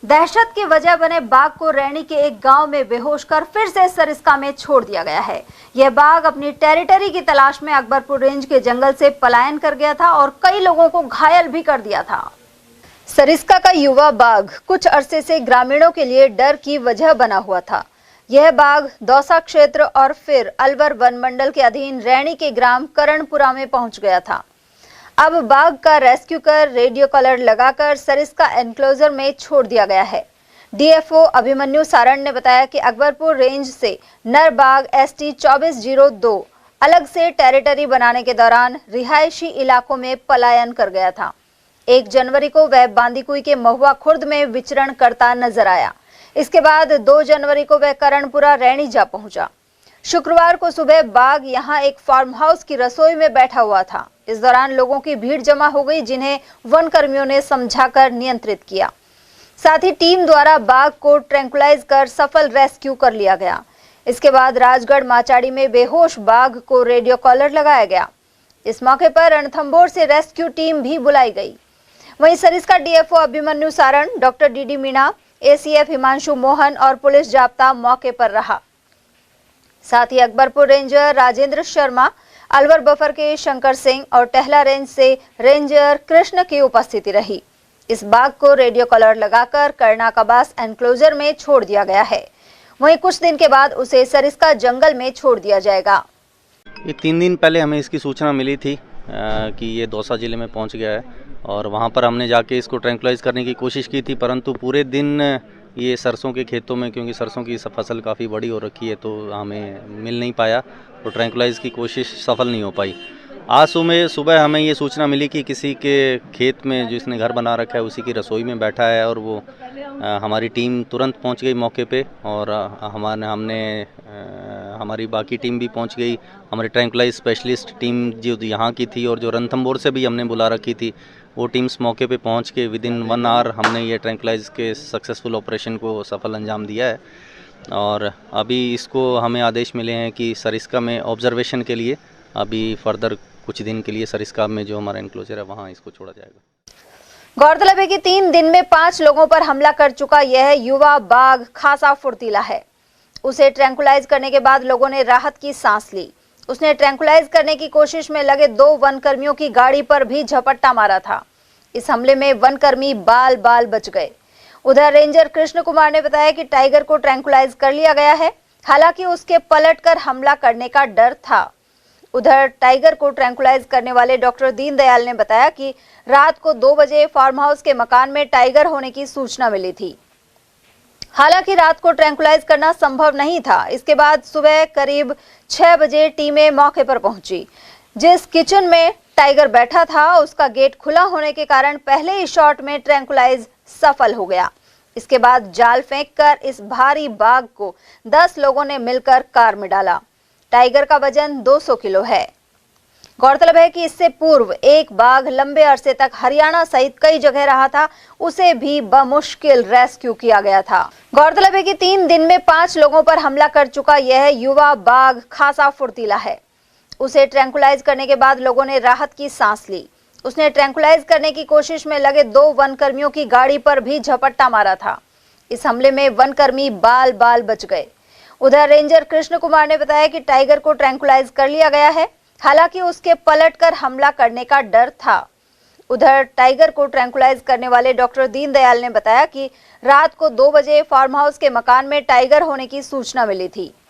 दहशत की वजह बने बाघ को रैनी के एक गांव में बेहोश कर फिर से सरिस्का में छोड़ दिया गया है। यह बाघ अपनी टेरिटरी की तलाश में अकबरपुर रेंज के जंगल से पलायन कर गया था और कई लोगों को घायल भी कर दिया था। सरिस्का का युवा बाघ कुछ अरसे से ग्रामीणों के लिए डर की वजह बना हुआ था। यह बाघ दौसा क्षेत्र और फिर अलवर वन मंडल के अधीन रैनी के ग्राम करणपुरा में पहुंच गया था। अब बाघ का रेस्क्यू कर रेडियो कॉलर लगाकर सरिस्का एनक्लोजर में छोड़ दिया गया है। डीएफओ अभिमन्यु सारण ने बताया कि अकबरपुर रेंज से नर बाघ ST 2402 अलग से टेरिटरी बनाने के दौरान रिहायशी इलाकों में पलायन कर गया था। 1 जनवरी को वह बांदीकुई के महुआ खुर्द में विचरण करता नजर आया। इसके बाद 2 जनवरी को वह करणपुरा रैनी जा पहुंचा। शुक्रवार को सुबह बाघ यहां एक फार्म हाउस की रसोई में बैठा हुआ था। इस दौरान लोगों की भीड़ जमा हो गई, जिन्हें वन कर्मियों ने समझाकर नियंत्रित किया। साथ ही टीम द्वारा बाघ को ट्रैंकुलाइज कर सफल रेस्क्यू कर लिया गया। इसके बाद राजगढ़ माचाड़ी में बेहोश बाघ को रेडियो कॉलर लगाया गया। इस मौके पर रणथंभौर से रेस्क्यू टीम भी बुलाई गई। वहीं Sariska DFO Abhimanyu Saran, doctor DD Meena, ACF Himanshu Mohan और पुलिस जाब्ता मौके पर रहा। साथ ही अकबरपुर रेंजर राजेंद्र शर्मा, अलवर बफर के शंकर सिंह और टहला रेंज से रेंजर कृष्ण की उपस्थिति रही। इस बाघ को रेडियो कॉलर लगाकर करना कबास एनक्लोजर में छोड़ दिया गया है। वहीं कुछ दिन के बाद उसे सरिस्का जंगल में छोड़ दिया जाएगा। ये 3 दिन पहले हमें इसकी सूचना मिली थी कि ये दौसा जिले में पहुंच गया है और वहां पर हमने जाके इसको ट्रैंकुलाइज करने की कोशिश की थी, परंतु पूरे दिन ये सरसों के खेतों में, क्योंकि सरसों की फसल काफ़ी बड़ी हो रखी है, तो हमें मिल नहीं पाया, तो ट्रैंकुलाइज की कोशिश सफल नहीं हो पाई। आज सुबह हमें ये सूचना मिली कि किसी के खेत में जिसने घर बना रखा है उसी की रसोई में बैठा है और वो हमारी टीम तुरंत पहुंच गई मौके पे और हमारी बाकी टीम भी पहुंच गई। हमारी ट्रैंकुलाइज स्पेशलिस्ट टीम जो यहाँ की थी और जो रणथंभौर से भी हमने बुला रखी थी, वो टीम्स मौके पे पहुंच के विदिन 1 आवर हमने ये ट्रैंकुलाइज के सक्सेसफुल ऑपरेशन को सफल अंजाम दिया है। और अभी इसको हमें आदेश मिले हैं कि सरिस्का में ऑब्जर्वेशन के लिए अभी फर्दर कुछ दिन के लिए सरिस्का में जो हमारा एनक्लोजर है वहाँ इसको छोड़ा जाएगा। गौरतलब है कि 3 दिन में 5 लोगों पर हमला कर चुका यह युवा बाघ खासा फुर्तीला है। उसे ट्रैंकुलाइज करने के बाद लोगों ने राहत की सांस ली। उसने ट्रैंकुलाइज करने की कोशिश में लगे 2 वन कर्मियों की गाड़ी पर भी झपट्टा मारा था। इस हमले में वन कर्मी बाल बाल बच गए। उधर रेंजर कृष्ण कुमार ने बताया कि टाइगर को ट्रैंकुलाइज कर लिया गया है, हालांकि उसके पलटकर हमला करने का डर था। उधर टाइगर को ट्रैंकुलाइज करने वाले डॉक्टर दीनदयाल ने बताया कि रात को 2 बजे फार्म हाउस के मकान में टाइगर होने की सूचना मिली थी। हालांकि रात को ट्रैंकुलाइज करना संभव नहीं था। इसके बाद सुबह करीब 6 बजे टीमें मौके पर पहुंची। जिस किचन में टाइगर बैठा था उसका गेट खुला होने के कारण पहले ही शॉट में ट्रैंकुलाइज सफल हो गया। इसके बाद जाल फेंककर इस भारी बाघ को 10 लोगों ने मिलकर कार में डाला। टाइगर का वजन 200 किलो है। गौरतलब है कि इससे पूर्व एक बाघ लंबे अरसे तक हरियाणा सहित कई जगह रहा था, उसे भी बमुश्किल रेस्क्यू किया गया था। गौरतलब है कि 3 दिन में 5 लोगों पर हमला कर चुका यह युवा बाघ खासा फुर्तीला है। उसे ट्रैंकुलाइज करने के बाद लोगों ने राहत की सांस ली। उसने ट्रैंकुलाइज करने की कोशिश में लगे 2 वन कर्मियों की गाड़ी पर भी झपट्टा मारा था। इस हमले में वन कर्मी बाल बाल बच गए। उधर रेंजर कृष्ण कुमार ने बताया कि टाइगर को ट्रैंकुलाइज कर लिया गया है, हालांकि उसके पलटकर हमला करने का डर था। उधर टाइगर को ट्रैंकुलाइज करने वाले डॉक्टर दीनदयाल ने बताया कि रात को 2 बजे फार्म हाउस के मकान में टाइगर होने की सूचना मिली थी।